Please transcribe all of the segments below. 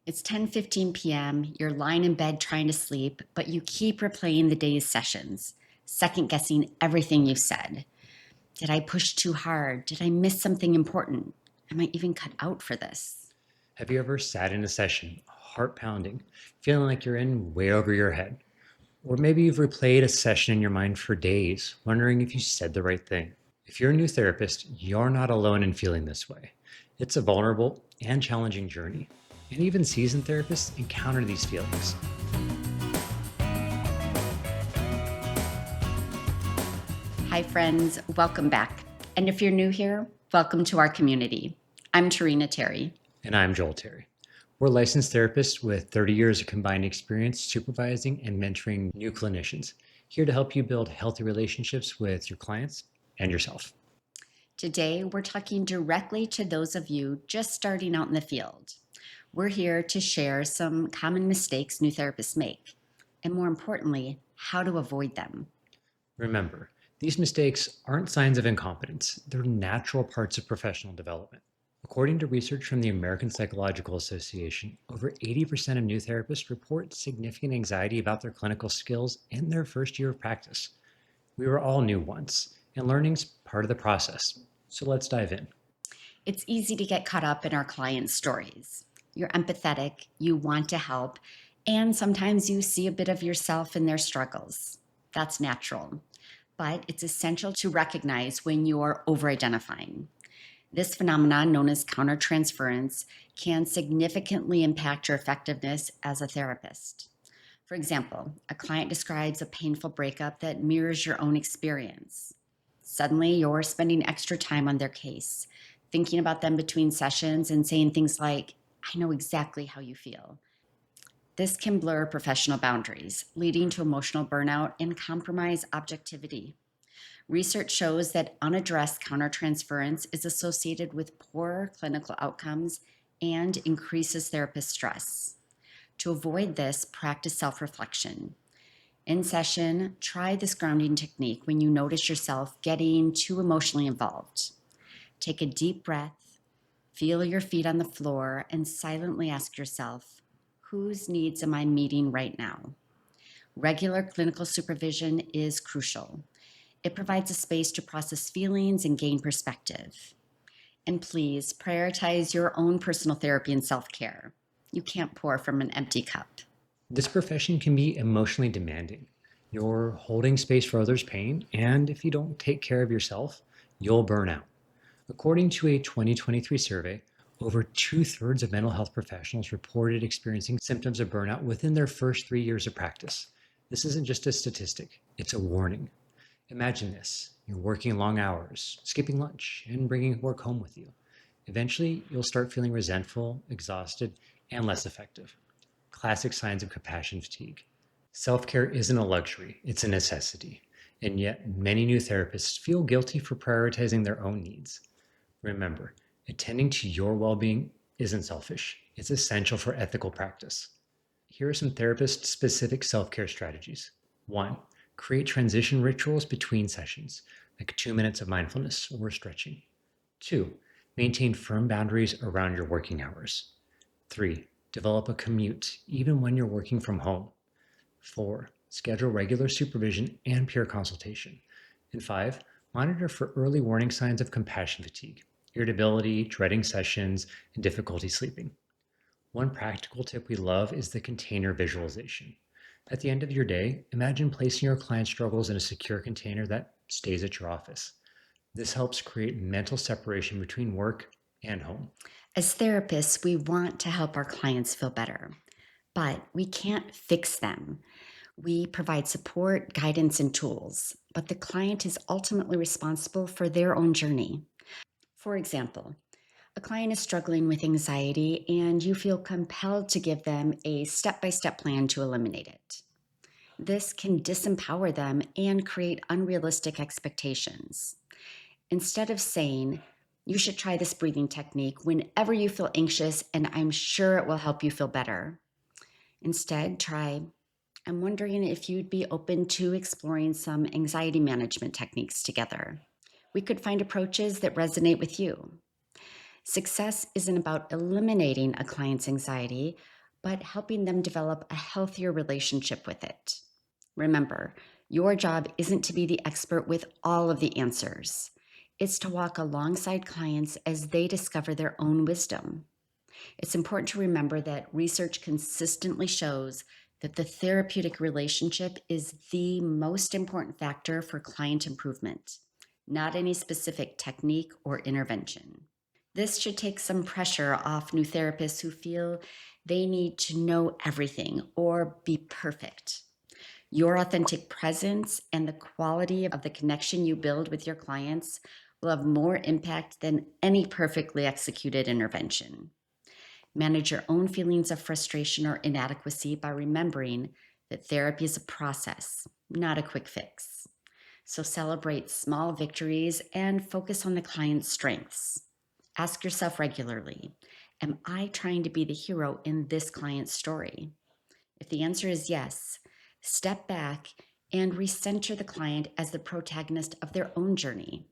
It's 10:15 p.m. You're lying in bed trying to sleep, but you keep replaying the day's sessions, second guessing everything you said. Did I push too hard? Did I miss something important? Am I even cut out for this? Have you ever sat in a session, heart pounding, feeling like you're in way over your head? Or maybe you've replayed a session in your mind for days, wondering if you said the right thing. If you're a new therapist, you're not alone in feeling this way. It's a vulnerable and challenging journey, and even seasoned therapists encounter these feelings. Hi, friends. Welcome back. And if you're new here, welcome to our community. I'm Tehrina Terry. And I'm Joel Terry. We're licensed therapists with 30 years of combined experience supervising and mentoring new clinicians, here to help you build healthy relationships with your clients and yourself. Today, we're talking directly to those of you just starting out in the field. We're here to share some common mistakes new therapists make, and more importantly, how to avoid them. Remember, these mistakes aren't signs of incompetence, they're natural parts of professional development. According to research from the American Psychological Association, over 80% of new therapists report significant anxiety about their clinical skills in their first year of practice. We were all new once, and learning's part of the process. So let's dive in. It's easy to get caught up in our clients' stories. You're empathetic, you want to help, and sometimes you see a bit of yourself in their struggles. That's natural, but it's essential to recognize when you're over-identifying. This phenomenon, known as countertransference, can significantly impact your effectiveness as a therapist. For example, a client describes a painful breakup that mirrors your own experience. Suddenly, you're spending extra time on their case, thinking about them between sessions and saying things like, I know exactly how you feel. This can blur professional boundaries, leading to emotional burnout and compromise objectivity. Research shows that unaddressed countertransference is associated with poor clinical outcomes and increases therapist stress. To avoid this, practice self-reflection. In session, try this grounding technique when you notice yourself getting too emotionally involved. Take a deep breath, feel your feet on the floor, and silently ask yourself, whose needs am I meeting right now? Regular clinical supervision is crucial. It provides a space to process feelings and gain perspective. And please prioritize your own personal therapy and self-care. You can't pour from an empty cup. This profession can be emotionally demanding. You're holding space for others' pain, and if you don't take care of yourself, you'll burn out. According to a 2023 survey, over two-thirds of mental health professionals reported experiencing symptoms of burnout within their first 3 years of practice. This isn't just a statistic, it's a warning. Imagine this. You're working long hours, skipping lunch, and bringing work home with you. Eventually, you'll start feeling resentful, exhausted, and less effective. Classic signs of compassion fatigue. Self care isn't a luxury, it's a necessity. And yet, many new therapists feel guilty for prioritizing their own needs. Remember, attending to your well being isn't selfish, it's essential for ethical practice. Here are some therapist specific self care strategies. 1. Create transition rituals between sessions, like 2 minutes of mindfulness or stretching. 2. Maintain firm boundaries around your working hours. 3. Develop a commute, even when you're working from home. 4. Schedule regular supervision and peer consultation. And 5. Monitor for early warning signs of compassion fatigue, irritability, dreading sessions, and difficulty sleeping. One practical tip we love is the container visualization. At the end of your day, imagine placing your client struggles in a secure container that stays at your office. This helps create mental separation between work and home. As therapists, we want to help our clients feel better, but we can't fix them. We provide support, guidance, and tools, but the client is ultimately responsible for their own journey. For example, a client is struggling with anxiety and you feel compelled to give them a step-by-step plan to eliminate it. This can disempower them and create unrealistic expectations. Instead of saying, you should try this breathing technique whenever you feel anxious and I'm sure it will help you feel better. Instead, try, I'm wondering if you'd be open to exploring some anxiety management techniques together. We could find approaches that resonate with you. Success isn't about eliminating a client's anxiety, but helping them develop a healthier relationship with it. Remember, your job isn't to be the expert with all of the answers. It's to walk alongside clients as they discover their own wisdom. It's important to remember that research consistently shows that the therapeutic relationship is the most important factor for client improvement, not any specific technique or intervention. This should take some pressure off new therapists who feel they need to know everything or be perfect. Your authentic presence and the quality of the connection you build with your clients will have more impact than any perfectly executed intervention. Manage your own feelings of frustration or inadequacy by remembering that therapy is a process, not a quick fix. So celebrate small victories and focus on the client's strengths. Ask yourself regularly, am I trying to be the hero in this client's story? If the answer is yes, step back and recenter the client as the protagonist of their own journey.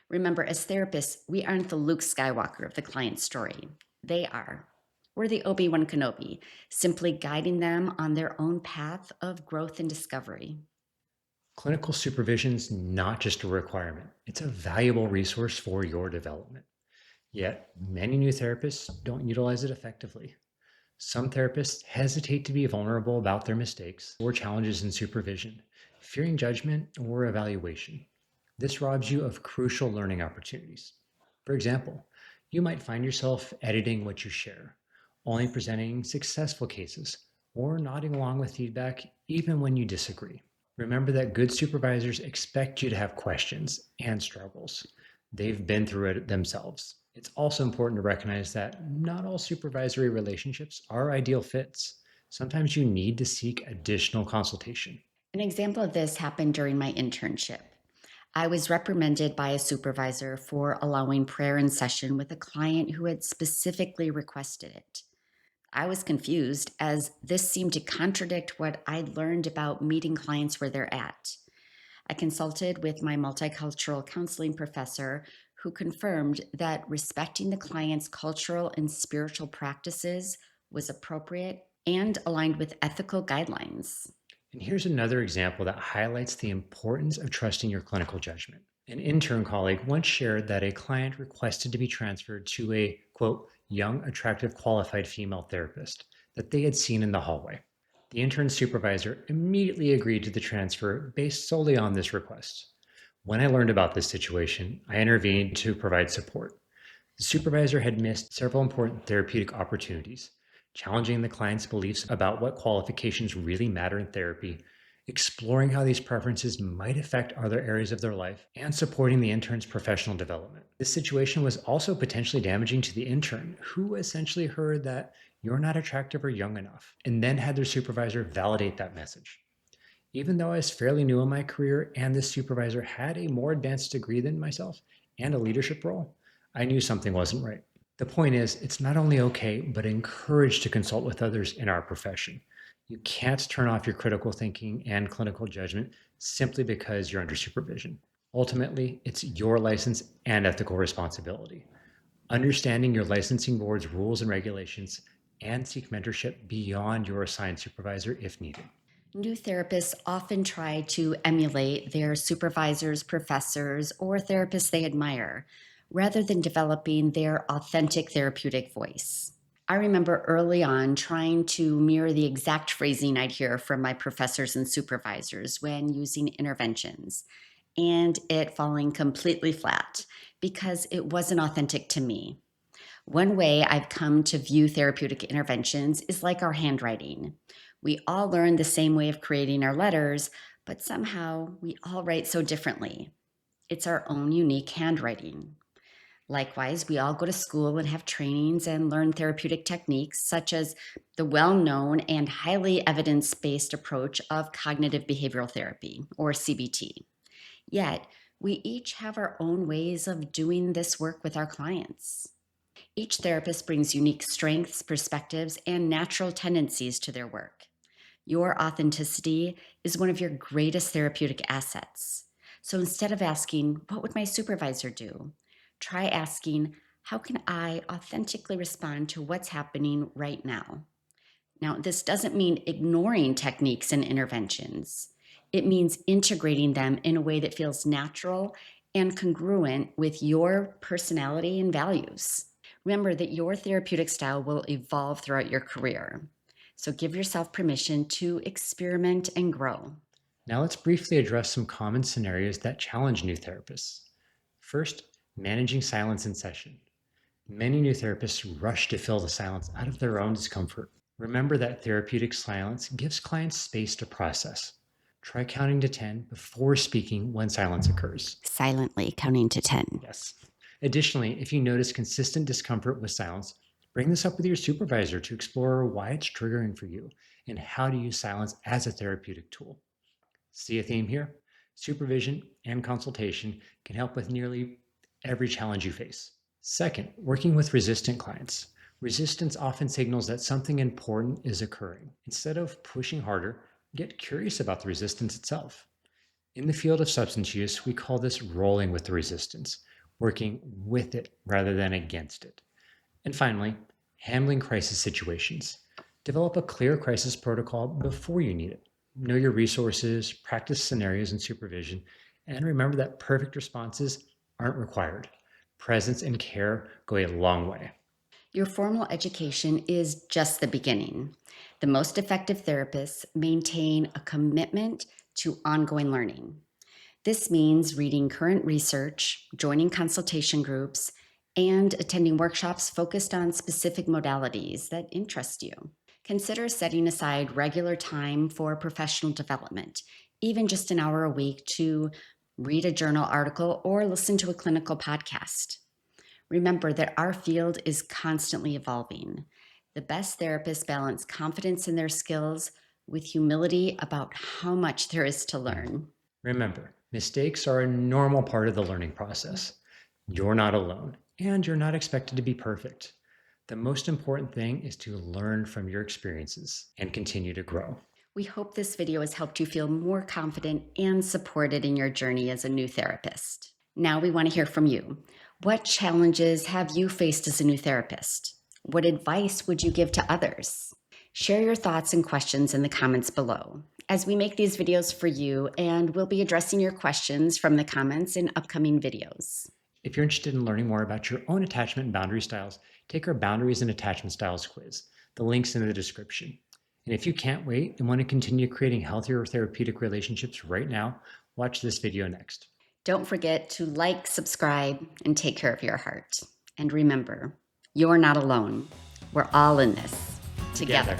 Remember, as therapists, we aren't the Luke Skywalker of the client's story. They are. We're the Obi-Wan Kenobi, simply guiding them on their own path of growth and discovery. Clinical supervision is not just a requirement, it's a valuable resource for your development. Yet, many new therapists don't utilize it effectively. Some therapists hesitate to be vulnerable about their mistakes or challenges in supervision, fearing judgment or evaluation. This robs you of crucial learning opportunities. For example, you might find yourself editing what you share, only presenting successful cases, or nodding along with feedback even when you disagree. Remember that good supervisors expect you to have questions and struggles. They've been through it themselves. It's also important to recognize that not all supervisory relationships are ideal fits. Sometimes you need to seek additional consultation. An example of this happened during my internship. I was reprimanded by a supervisor for allowing prayer in session with a client who had specifically requested it. I was confused as this seemed to contradict what I'd learned about meeting clients where they're at. I consulted with my multicultural counseling professor, who confirmed that respecting the client's cultural and spiritual practices was appropriate and aligned with ethical guidelines. And here's another example that highlights the importance of trusting your clinical judgment. An intern colleague once shared that a client requested to be transferred to a, quote, young, attractive, qualified female therapist that they had seen in the hallway. The intern supervisor immediately agreed to the transfer based solely on this request. When I learned about this situation, I intervened to provide support. The supervisor had missed several important therapeutic opportunities, challenging the client's beliefs about what qualifications really matter in therapy, exploring how these preferences might affect other areas of their life, and supporting the intern's professional development. This situation was also potentially damaging to the intern, who essentially heard that you're not attractive or young enough, and then had their supervisor validate that message. Even though I was fairly new in my career and this supervisor had a more advanced degree than myself and a leadership role, I knew something wasn't right. The point is, it's not only okay, but encouraged to consult with others in our profession. You can't turn off your critical thinking and clinical judgment simply because you're under supervision. Ultimately, it's your license and ethical responsibility. Understanding your licensing board's rules and regulations, and seek mentorship beyond your assigned supervisor if needed. New therapists often try to emulate their supervisors, professors, or therapists they admire, rather than developing their authentic therapeutic voice. I remember early on trying to mirror the exact phrasing I'd hear from my professors and supervisors when using interventions, and it falling completely flat because it wasn't authentic to me. One way I've come to view therapeutic interventions is like our handwriting. We all learn the same way of creating our letters, but somehow we all write so differently. It's our own unique handwriting. Likewise, we all go to school and have trainings and learn therapeutic techniques such as the well known and highly evidence based approach of cognitive behavioral therapy, or CBT. Yet, we each have our own ways of doing this work with our clients. Each therapist brings unique strengths, perspectives, and natural tendencies to their work. Your authenticity is one of your greatest therapeutic assets. So instead of asking, what would my supervisor do? Try asking, How can I authentically respond to what's happening right now? Now, this doesn't mean ignoring techniques and interventions. It means integrating them in a way that feels natural and congruent with your personality and values. Remember that your therapeutic style will evolve throughout your career. So give yourself permission to experiment and grow. Now let's briefly address some common scenarios that challenge new therapists. First, managing silence in session. Many new therapists rush to fill the silence out of their own discomfort. Remember that therapeutic silence gives clients space to process. Try counting to 10 before speaking when silence occurs. Silently counting to 10. Yes. Additionally, if you notice consistent discomfort with silence, bring this up with your supervisor to explore why it's triggering for you and how to use silence as a therapeutic tool. See a theme here? Supervision and consultation can help with nearly every challenge you face. Second, working with resistant clients. Resistance often signals that something important is occurring. Instead of pushing harder, get curious about the resistance itself. In the field of substance use, we call this rolling with the resistance, working with it rather than against it. And finally, handling crisis situations. Develop a clear crisis protocol before you need it. Know your resources, practice scenarios in supervision, and remember that perfect responses aren't required. Presence and care go a long way. Your formal education is just the beginning. The most effective therapists maintain a commitment to ongoing learning. This means reading current research, joining consultation groups, and attending workshops focused on specific modalities that interest you. Consider setting aside regular time for professional development, even just an hour a week to read a journal article or listen to a clinical podcast. Remember that our field is constantly evolving. The best therapists balance confidence in their skills with humility about how much there is to learn. Remember, mistakes are a normal part of the learning process. You're not alone, and you're not expected to be perfect. The most important thing is to learn from your experiences and continue to grow. We hope this video has helped you feel more confident and supported in your journey as a new therapist. Now we want to hear from you. What challenges have you faced as a new therapist? What advice would you give to others? Share your thoughts and questions in the comments below, as we make these videos for you, and we'll be addressing your questions from the comments in upcoming videos. If you're interested in learning more about your own attachment and boundary styles, take our Boundaries and Attachment Styles quiz. The link's in the description. And if you can't wait and want to continue creating healthier therapeutic relationships right now, watch this video next. Don't forget to like, subscribe, and take care of your heart. And remember, you're not alone. We're all in this together.